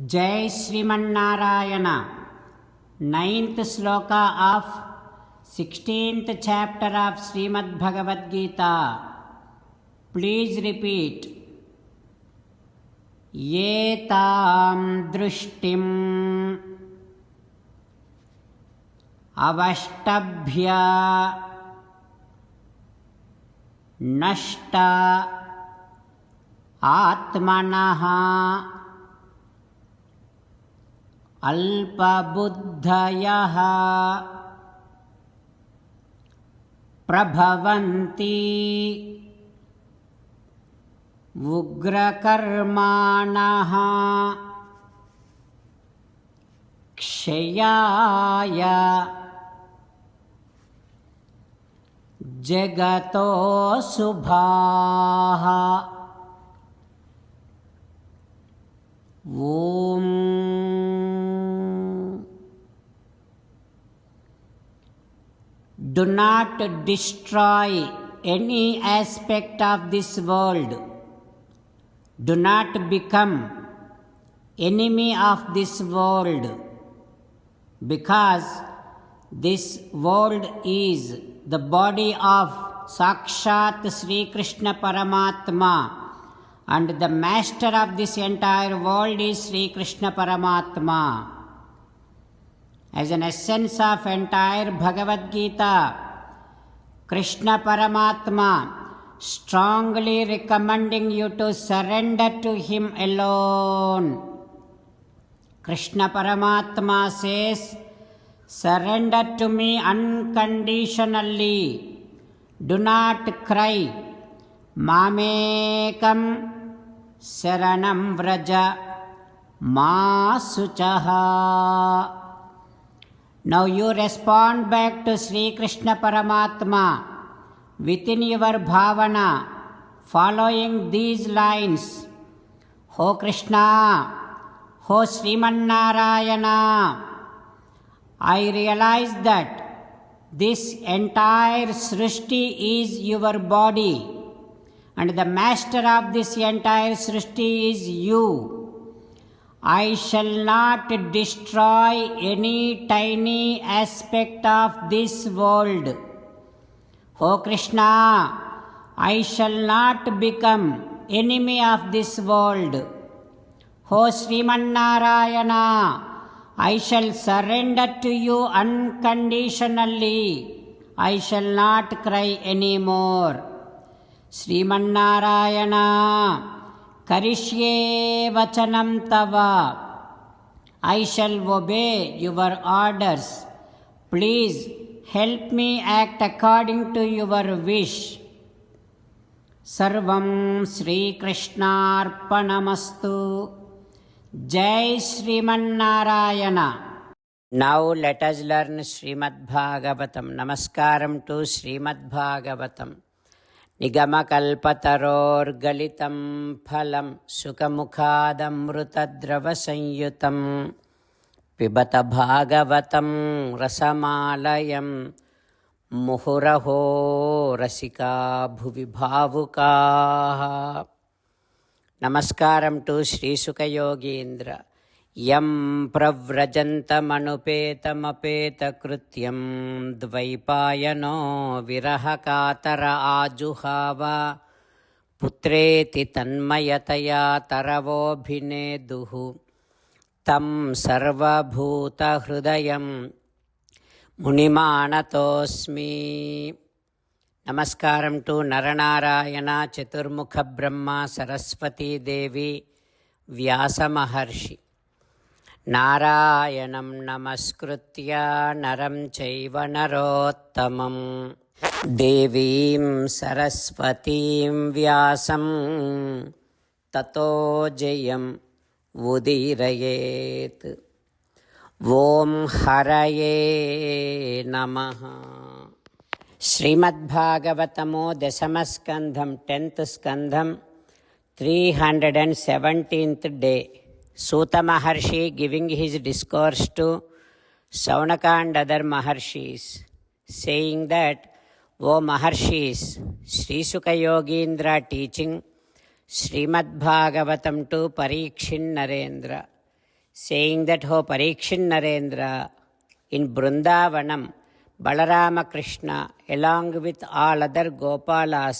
Jai Srimanarayana. 9th sloka of 16th chapter of Srimad Bhagavad Gita. Please repeat. Yetam drushtim avashtabhya nashta atmanaha अल्पबुद्धयः प्रभवन्ति उग्रकर्माणः क्षयाय जगतो शुभाः। ॐ Do not destroy any aspect of this world. Do not become enemy of this world, because this world is the body of Sakshat Sri Krishna Paramatma, and the master of this entire world is Sri Krishna Paramatma. As an essence of entire Bhagavad Gita, Krishna Paramatma strongly recommending you to surrender to Him alone. Krishna Paramatma says, surrender to me unconditionally. Do not cry. Mamekam saranam vraja ma suchaha. Now you respond back to Sri Krishna Paramatma within your bhavana, following these lines. Ho Krishna, Ho Srimanarayana, I realize that this entire Srishti is your body, and the master of this entire Srishti is you. I shall not destroy any tiny aspect of this world. O Krishna, I shall not become enemy of this world. O Srimanarayana, I shall surrender to you unconditionally. I shall not cry anymore. Srimanarayana, Karishye vachanam tava. I shall obey your orders. Please help me act according to your wish. Sarvam Sri Krishnarpanamastu. Jai Srimanarayana. Now let us learn Srimad Bhagavatam. Namaskaram to Srimad Bhagavatam. निगमकल्पतरोर्गलितं फलं सुखमुखादमृतद्रवसंयुतं पिबत भागवतं रसमालयं मुहुरहो रसिका भुवि भावुकाः. नमस्कारं to श्रीसुखयोगीन्द्र. यं प्रव्रजन्तमनुपेतमपेतकृत्यं द्वैपायनो विरहकातर आजुहाव पुत्रेति तन्मयतया तरवोऽभिनेदुः तं सर्वभूतहृदयं मुनिमानतोऽस्मि. नमस्कारं to Narnarayan चतुर्मुखब्रह्मा Saraswati देवी व्यासमहर्षि. नारायणं नमस्कृत्य नरं चैव नरोत्तमं देवीं सरस्वतीं व्यासं ततो जयम् उदीरयेत्. ॐ हरये नमः. श्रीमद्भागवतमो दशमस्कन्धं 10th स्कन्धं 317th day. Suta Maharshi giving his discourse to Saunaka and other Maharshis, saying that, O Maharshis, Sri Sukha Yogindra teaching Srimad Bhagavatam to Parikshit Narendra. saying that, "Oh Parikshit Narendra, in Brindavanam, Balarama Krishna, along with all other Gopalas,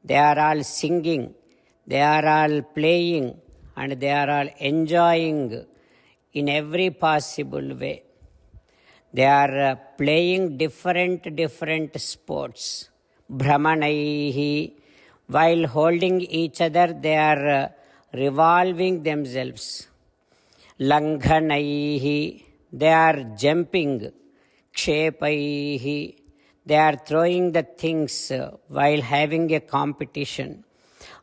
they are all singing, they are all playing, and they are all enjoying in every possible way. They are playing different sports. Brahmanaihi, while holding each other, they are revolving themselves. Langhanaihi, they are jumping. Kshepaihi, they are throwing the things while having a competition.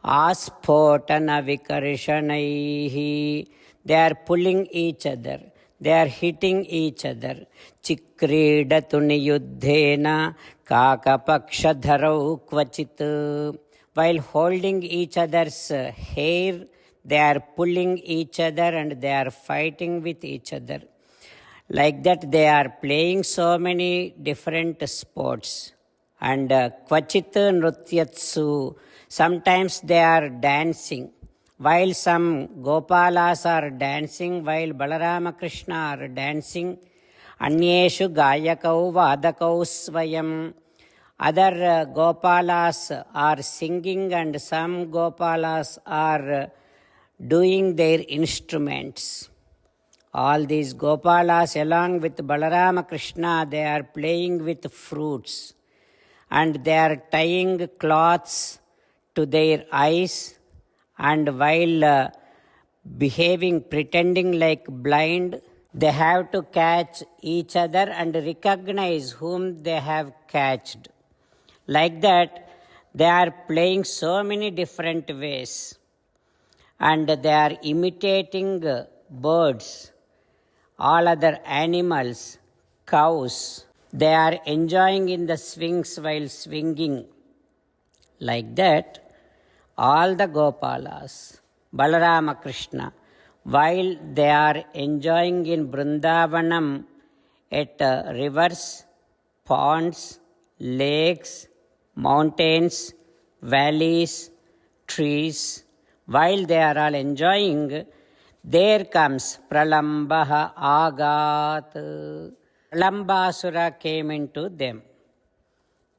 Aspotana vikarshanaihi, they are pulling each other, they are hitting each other. Chikridatuni yuddhena kakapakshadharau kvachit, while holding each other's hair, they are pulling each other and they are fighting with each other. Like that, they are playing so many different sports. And kvachit nrutyatsu, sometimes they are dancing. While some Gopalas are dancing, while Balarama Krishna are dancing, anyeshu gayakau vadakau svayam, other Gopalas are singing and some Gopalas are doing their instruments. All these Gopalas along with Balarama Krishna, they are playing with fruits and they are tying cloths to their eyes, and while behaving, pretending like blind, they have to catch each other and recognize whom they have catched. Like that, they are playing so many different ways, and they are imitating birds, all other animals, cows. They are enjoying in the swings while swinging. Like that, all the Gopalas, Balarama Krishna, while they are enjoying in Brindavanam at rivers, ponds, lakes, mountains, valleys, trees, while they are all enjoying, there comes Pralambaha Agat. Pralambasura came into them.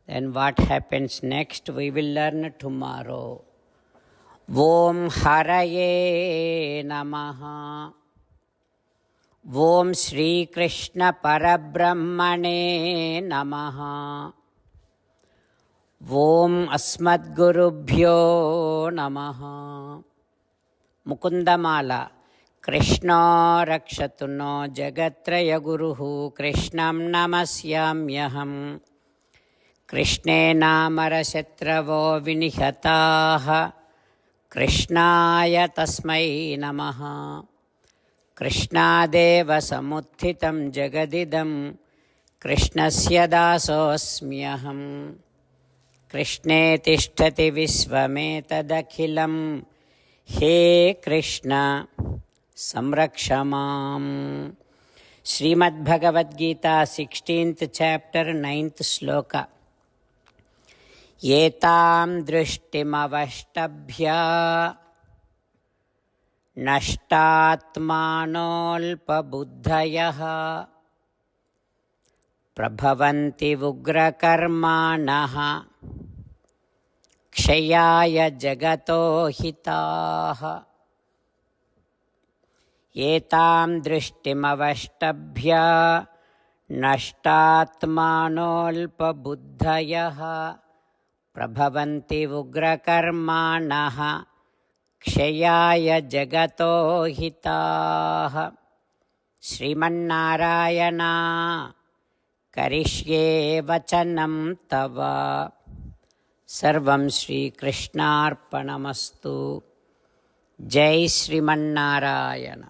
Then what happens next, we will learn tomorrow. Om Haraye Namaha. Om Shri Krishna Parabrahmane Namaha. Om Asmadgurubhyo Namaha. Mukundamala. Krishna rakshatu no jagatraya guruhu Krishnam namasyamyaham. Krishne namarashatravo vinihataha Krishnaya tasmai namaha. Krishnadeva samuthitam jagadidam Krishnasya dasosmyaham. Krishne tishtati visvametadakhilam He Krishna samrakshamam. Srimad Bhagavad Gita, 16th chapter, 9th sloka. Etam drishtimavashtabhya nashtatmanolpabuddhayaha prabhavanti ugrakarmanaha kshayaya jagato hitaha. Etam drishtimavashtabhya nashtatmanolpabuddhayaha prabhavanti ugrakarmanaha kshayaya jagato hitaha. Srimannarayana karishye vachanam tava. Sarvam Shri Krishnarpanamastu. Jai Srimannarayana.